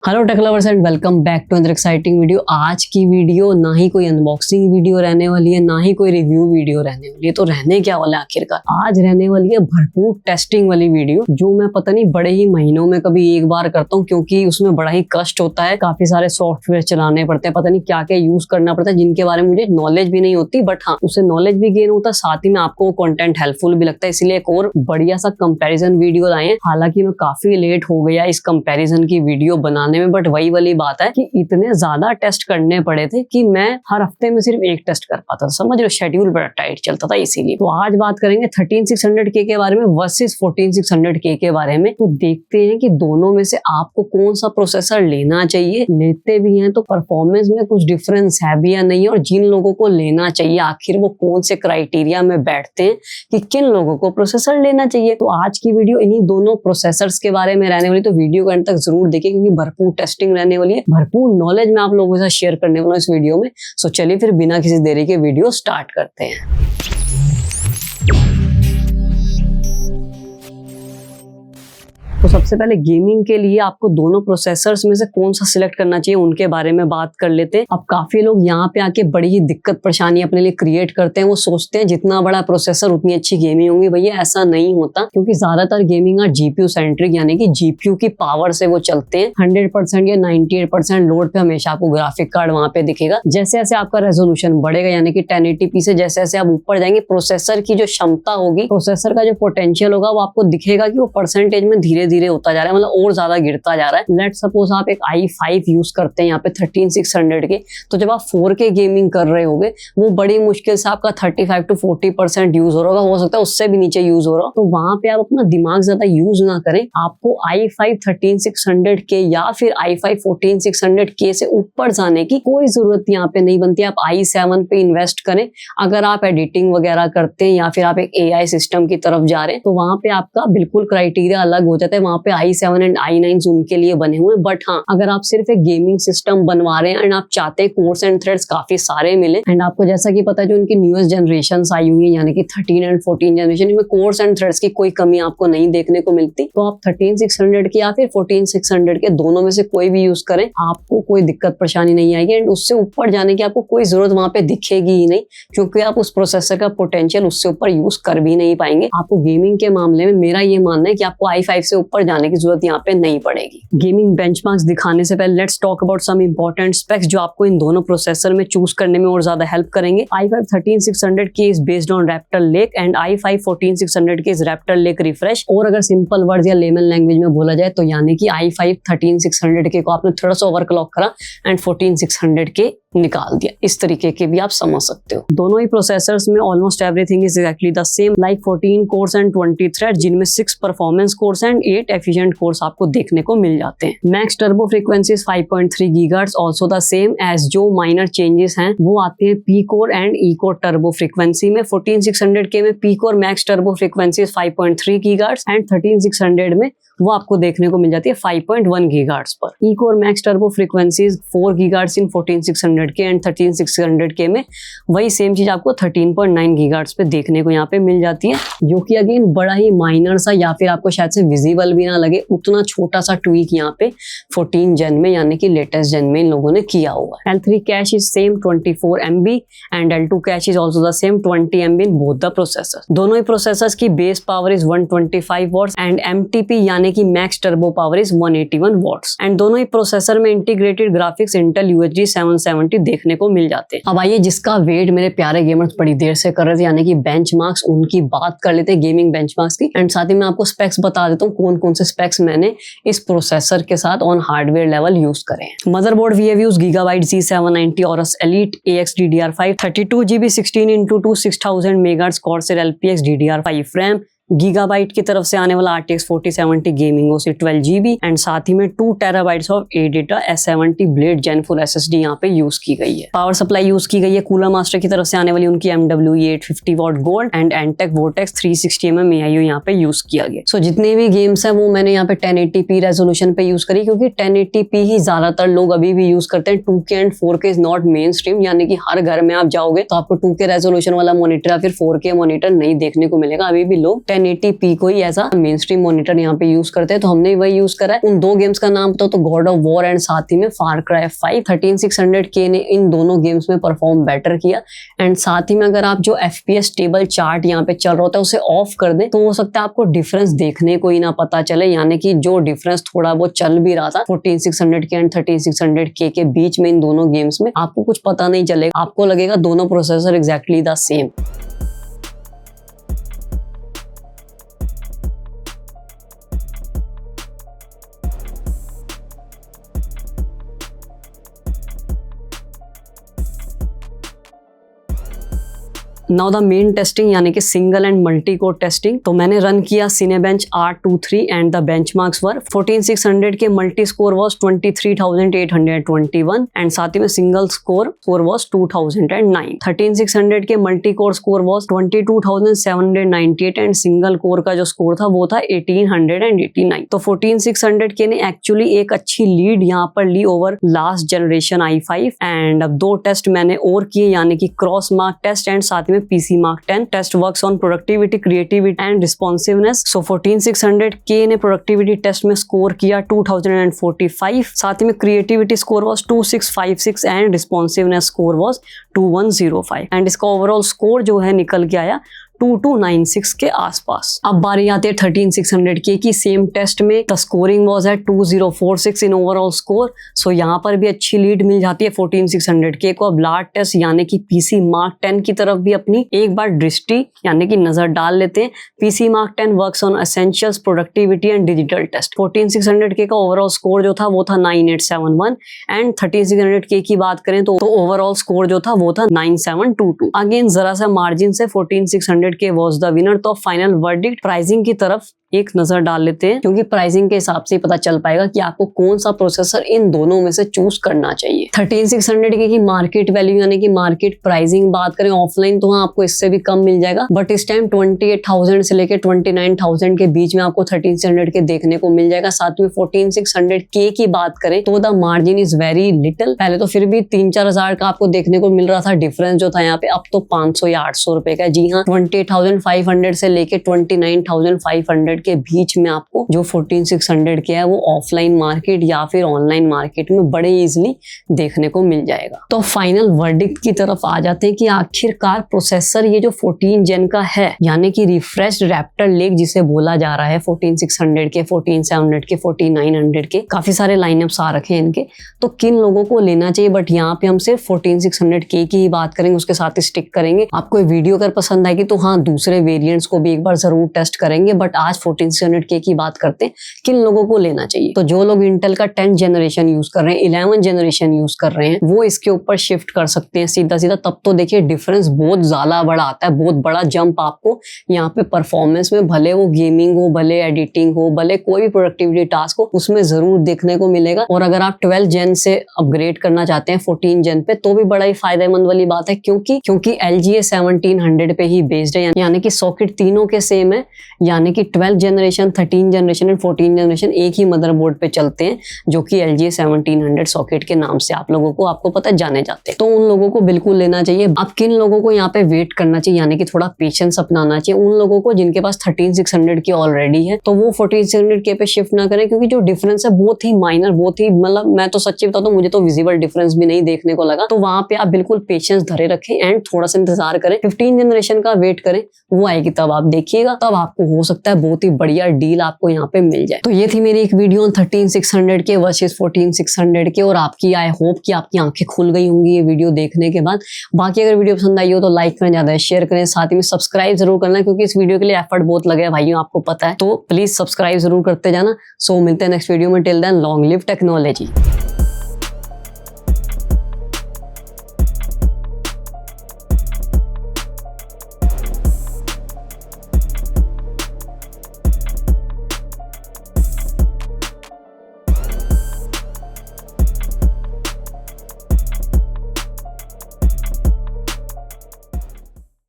Hello tech lovers and welcome back to another exciting video. आज की video ना ही कोई अनबॉक्सिंग वीडियो रहने वाली है, ना ही कोई रिव्यू वीडियो रहने वाली है। तो रहने क्या वाला है आखिरकार? आज रहने वाली है भरपूर टेस्टिंग वाली वीडियो, जो मैं पता नहीं बड़े ही महीनों में कभी एक बार करता हूँ, क्योंकि उसमें बड़ा ही कष्ट होता है। काफी सारे सॉफ्टवेयर चलाने पड़ते हैं, पता नहीं क्या क्या यूज करना पड़ता है, जिनके बारे में मुझे नॉलेज भी नहीं होती। बट हाँ, उससे नॉलेज भी गेन होता है, साथ ही में आपको कंटेंट हेल्पफुल भी लगता है। इसलिए एक और बढ़िया सा कंपैरिजन वीडियो लाए हैं। हालांकि मैं काफी लेट हो गया इस कंपैरिजन की वीडियो बनाने में, बट वही वाली बात है कि इतने ज्यादा टेस्ट करने पड़े थे कि मैं हर हफ्ते में सिर्फ एक टेस्ट कर पाता था। समझ लो, शेड्यूल बड़ा टाइट चलता था इसीलिए। तो आज बात करेंगे 13600K के बारे में वर्सेस 14600K के बारे में। तो देखते हैं कि दोनों में से आपको कौन सा प्रोसेसर लेना चाहिए। लेते भी हैं तो परफॉर्मेंस में कुछ डिफरेंस है भी या नहीं, और जिन लोगों को लेना चाहिए आखिर वो कौन से क्राइटेरिया में बैठते हैं कि किन लोगों को प्रोसेसर लेना चाहिए। तो आज की वीडियो इन्हीं दोनों प्रोसेसर्स के बारे में रहने वाली। तो वीडियो को अंत तक जरूर देखिए, क्योंकि भरपूर टेस्टिंग रहने वाली है, भरपूर नॉलेज मैं आप लोगों के साथ शेयर करने वाला हूं इस वीडियो में। सो चलिए फिर बिना किसी देरी के वीडियो स्टार्ट करते हैं। तो सबसे पहले गेमिंग के लिए आपको दोनों प्रोसेसर्स में से कौन सा सिलेक्ट करना चाहिए उनके बारे में बात कर लेते हैं। अब काफी लोग यहाँ पे आके बड़ी ही दिक्कत परेशानी अपने लिए क्रिएट करते हैं। वो सोचते हैं जितना बड़ा प्रोसेसर उतनी अच्छी गेमिंग होगी। भैया ऐसा नहीं होता, क्योंकि ज्यादातर गेमिंग जीपीयू सेंट्रिक, यानी कि जीपीयू की पावर से वो चलते हैं। 100% या 98% लोड पे हमेशा आपको ग्राफिक कार्ड वहां पे दिखेगा। जैसे जैसे आपका रेजोल्यूशन बढ़ेगा, यानी कि 1080p से जैसे जैसे आप ऊपर जाएंगे, प्रोसेसर की जो क्षमता होगी, प्रोसेसर का जो पोटेंशियल होगा, वो आपको दिखेगा कि वो परसेंटेज में धीरे धीरे होता जा रहा है, मतलब और ज्यादा गिरता जा रहा है। लेट सपोज आप एक i5 यूज करते हैं यहाँ पे 13600 के, तो जब आप 4K गेमिंग कर रहे होगे, वो बड़ी मुश्किल से आपका 35 to 40% यूज हो रहा होगा, हो सकता है उससे भी नीचे यूज हो रहा हो। तो वहां पे आप अपना दिमाग ज्यादा यूज ना करें। आपको i5 13600K या फिर i5 14600K से ऊपर जाने की कोई जरूरत यहाँ पे नहीं बनती। आप i7 पे इन्वेस्ट करें। अगर आप एडिटिंग वगैरह करते हैं या फिर आप एक AI सिस्टम की तरफ जा रहे हैं, तो वहां पे आपका बिल्कुल क्राइटेरिया अलग हो जाता है। वहां पे i7 एंड i9 उनके लिए बने हुए हैं। बट हाँ, अगर आप सिर्फ एक गेमिंग सिस्टम बनवा रहे हैं एंड आप चाहते हैं कोर्स एंड थ्रेड्स काफी सारे मिले, एंड आपको जैसा कि पता है जो उनकी न्यूएस्ट जनरेशन आई हुई है, यानी कि 13 एंड 14 जनरेशन, इनमें कोर्स एंड थ्रेड्स की कोई कमी आपको नहीं देखने को मिलती, तो आप 13600 के या फिर 14600 के दोनों में से कोई भी यूज करें, आपको कोई दिक्कत परेशानी नहीं आएगी। एंड उससे ऊपर जाने की आपको कोई जरूरत वहां पे दिखेगी ही नहीं, क्योंकि आप उस प्रोसेसर का पोटेंशियल उससे ऊपर यूज कर भी नहीं पाएंगे। आपको गेमिंग के मामले में मेरा ये मानना है कि आपको i5 से ऊपर जाने की जरूरत यहाँ पे नहीं पड़ेगी। गेमिंग बेंचमार्क्स दिखाने से पहले let's talk about some important specs जो आपको इन दोनों प्रोसेसर में चूज करने में और ज्यादा हेल्प करेंगे। i5 13600K is based on Raptor lake and i5 14600K is Raptor lake refresh. और अगर सिंपल वर्ड्स या लेमन लैंग्वेज में बोला जाए तो यानी कि i5 13600K को आपने थोड़ा सा ओवरक्लॉक करा एंड 14600K निकाल दिया। इस तरीके के भी आप समझ सकते हो। दोनों ही प्रोसेसर्स में almost everything is actually the same, like 14 cores and 20 thread, जिनमें 6 performance cores and 8 efficient cores आपको देखने को मिल जाते हैं। Max turbo frequency 5.3 gigahertz, also the same as. जो माइनर चेंजेस हैं वो आते हैं P core and E core turbo frequency में। 14600K में P core max turbo frequency 5.3 gigahertz and 13600 में वो आपको देखने को मिल जाती है 5.1 गीगाहर्ट्ज पर। E core max turbo frequencies 4 gigahertz in 14600K and 13600K में वही सेम चीज आपको 13.9 गीगाहर्ट्ज पे देखने को यहाँ पे मिल जाती है, जो कि अगेन बड़ा ही माइनर सा, या फिर आपको शायद से विजिबल भी ना लगे, उतना छोटा सा ट्वीक यहाँ पे 14 जन में, यानी कि लेटेस्ट जन में इन लोगों ने किया हुआ है। L3 cache is same 24 MB and L2 cache is also the same 20 MB in both the processor. दोनों ही प्रोसेसर्स की base power is 125 watts and MTP यानी कि max turbo power is 181 watts. And दोनों ही प्रोसेसर में integrated graphics Intel UHD 770 देखने को मिल जाते हैं। अब आइए जिसका वेट मेरे प्यारे गेमर्स बड़ी देर से कर रहे थे, यानी कि बेंचमार्क्स, उनकी बात कर लेते हैं, गेमिंग बेंचमार्क्स की। एंड साथ ही मैं आपको स्पेक्स बता देता हूँ कौन कौन से स्पेक्स मैंने इस प्रोसेसर के साथ ऑन हार्डवेयर लेवल यूज करे हैं। Motherboard we have used Gigabyte Z790 Aorus Elite AX DDR5 32GB 16x2 6000 MHz Corsair LPX DDR5 RAM, gigabyte की तरफ से आने वाला RTX 4070 gaming OC 12GB and साथ ही में 2 TB of ADATA S70 Blade Gen 4 SSD यहाँ पे यूज की गई है। पावर सप्लाई यूज की गई है कूलर मास्टर की तरफ से आने वाली उनकी MWE 850W gold and Antec Vortex 360mm AIO यहाँ पे यूज किया गया। सो जितने भी गेम्स हैं वो मैंने यहाँ पे 1080p रेजोल्यूशन पे यूज करी, क्योंकि 1080p ही ज्यादातर लोग अभी भी यूज करते हैं। 2K and 4K is not main stream, यानी कि हर घर में आप जाओगे तो आपको 2K रेजोल्यूशन वाला मॉनिटर या फिर 4K मॉनिटर नहीं देखने को मिलेगा। अभी भी लोग 1080p को ही ऐसा मेन स्ट्रीम मॉनिटर यहाँ पे यूज करते हैं, तो हमने वही यूज करा है। उन दो गेम्स का नाम बताओ तो गॉड ऑफ वॉर एंड साथ ही में फार क्राई 5। 13600K ने इन दोनों गेम्स में परफॉर्म बेटर किया। एंड साथ ही में अगर आप जो FPS टेबल चार्ट यहाँ पे चल रहा होता है उसे ऑफ कर दें तो हो सकता है आपको डिफरेंस देखने को ही ना पता चले, यानी कि जो डिफरेंस थोड़ा बहुत चल भी रहा था 14600K एंड 3600K के बीच में इन दोनों गेम्स में, आपको कुछ पता नहीं चलेगा, आपको लगेगा दोनों processor exactly the same. Now the main testing यानी कि single and multi core testing. तो मैंने रन किया Cinebench R23 and the benchmarks were 14600 के मल्टी स्कोर वाज 23,821 एंड साथ ही में सिंगल स्कोर वाज 2009। 13600 के multi core score was 22,798 and single core का जो स्कोर था वो था 1889। तो 14600 ने एक्चुअली एक अच्छी लीड यहाँ पर ली over last generation i5। And अब दो टेस्ट मैंने और किए यानी कि क्रॉस मार्क टेस्ट एंड साथ में PC Mark 10 test works on productivity, creativity and responsiveness. So 14600K ने प्रोडक्टिविटी टेस्ट में स्कोर किया 2045, साथ ही में creativity score was 2656 and responsiveness score was 2105 and इसका ओवरऑल स्कोर जो है निकल के आया 2296 के आसपास। अब बारी आती है 13600K की। सेम टेस्ट में the scoring was at 2046 in overall score. So यहाँ पर भी अच्छी लीड मिल जाती है 14600K को। अब लास्ट टेस्ट यानी कि PC Mark 10 की तरफ भी अपनी एक बार दृष्टि यानी कि नजर डाल लेते हैं। PC Mark 10 works on essentials, productivity and digital test. 14600K का ओवरऑल स्कोर जो था वो था 9871 एंड 13600K की बात करें तो ओवरऑल स्कोर जो था वो था 9722। अगेन जरा सा मार्जिन से 14600K was the winner। तो फाइनल वर्डिक्ट प्राइसिंग की तरफ एक नजर डाल लेते हैं, क्योंकि प्राइसिंग के हिसाब से पता चल पाएगा कि आपको कौन सा प्रोसेसर इन दोनों में से चूज करना चाहिए। 13600K की मार्केट वैल्यू यानी कि मार्केट प्राइसिंग बात करें ऑफलाइन तो हाँ आपको इससे भी कम मिल जाएगा, बट इस टाइम 28,000 से लेकर 29,000 के बीच में आपको 13600K देखने को मिल जाएगा। साथ में 14600K की बात करें तो the margin is very little. पहले तो फिर भी 3-4 हजार का आपको देखने को मिल रहा था डिफरेंस जो था यहाँ पे, अब तो 500 या 800 रुपए का। जी हाँ, 28,500 से लेकर 29,500 के बीच में आपको जो 14600K है वो ऑफलाइन मार्केट या फिर ऑनलाइन मार्केट में बड़े इजीली देखने को मिल जाएगा। तो फाइनल वर्डिक्ट की तरफ आ जाते हैं कि आखिरकार प्रोसेसर ये जो 14 जेन का है यानी कि रिफ्रेश्ड रैप्टर लेक जिसे बोला जा रहा है 14600K, 14700K, 4900K, काफी सारे लाइनअप्स आ रखे हैं इनके, तो किन लोगों को लेना चाहिए। बट यहाँ पे हम सिर्फ 14600K की ही बात करेंगे, उसके साथ ही स्टिक करेंगे। आपको ये वीडियो अगर पसंद आएगी तो हाँ दूसरे वेरिएंट्स को भी एक बार जरूर टेस्ट करेंगे, बट आज 14600K की बात करते हैं किन लोगों को लेना चाहिए। तो जो लोग इंटेल का 10th जनरेशन यूज कर रहे हैं, 11th जनरेशन यूज कर रहे हैं, वो इसके ऊपर शिफ्ट कर सकते हैं सीधा सीधा। तब तो देखिए डिफरेंस बहुत ज्यादा बड़ा आता है, बहुत बड़ा जंप आपको यहाँ पे परफॉर्मेंस में, भले वो गेमिंग हो, भले एडिटिंग हो, भले कोई भी प्रोडक्टिविटी टास्क हो, उसमें जरूर देखने को मिलेगा। और अगर आप 12 जेन से अपग्रेड करना चाहते हैं 14 जेन पे तो भी बड़ा ही फायदेमंद वाली बात है, क्योंकि LGA 1700 पे ही बेस्ड है, यानी कि सॉकेट तीनों के सेम है, यानी कि 12 जनरेशन, 13 जनरेशन एंड 14 जनरेशन एक ही मदरबोर्ड पे चलते हैं, जो कि LGA 1700 सॉकेट के नाम से आपको पता जाने जाते हैं। तो उन लोगों को बिल्कुल लेना चाहिए। अब किन लोगों को यहाँ पे वेट करना चाहिए यानी कि थोड़ा पेशेंस अपनाना चाहिए, उन लोगों को जिनके पास 13600K ऑलरेडी है तो वो 14600K पे शिफ्ट ना करें, क्योंकि जो डिफरेंस है बहुत ही माइनर, बहुत ही मतलब मैं तो सच्ची बताता हूँ मुझे तो विजिबल डिफरेंस भी नहीं देखने को लगा। तो वहां पे आप बिल्कुल पेशेंस धरे रखें एंड थोड़ा सा इंतजार करें, 15 जनरेशन का वेट करें, वो आएगी तब आप देखिएगा, तब आपको हो सकता है बहुत ही बढ़िया डील आपको यहाँ पे मिल जाए। तो ये थी मेरी एक वीडियो 13600K वर्सेस 14600K, और आपकी आई होप कि आपकी आंखें खुल गई होंगी ये वीडियो देखने के बाद। बाकी अगर वीडियो पसंद आई हो तो लाइक करें, ज्यादा शेयर करें, साथ ही में सब्सक्राइब जरूर करना, क्योंकि इस वीडियो के लिए एफर्ट बहुत लगे है भाइयों, आपको पता है, तो प्लीज सब्सक्राइब जरूर करते जाना। सो मिलते हैं नेक्स्ट वीडियो में, till then long live technology.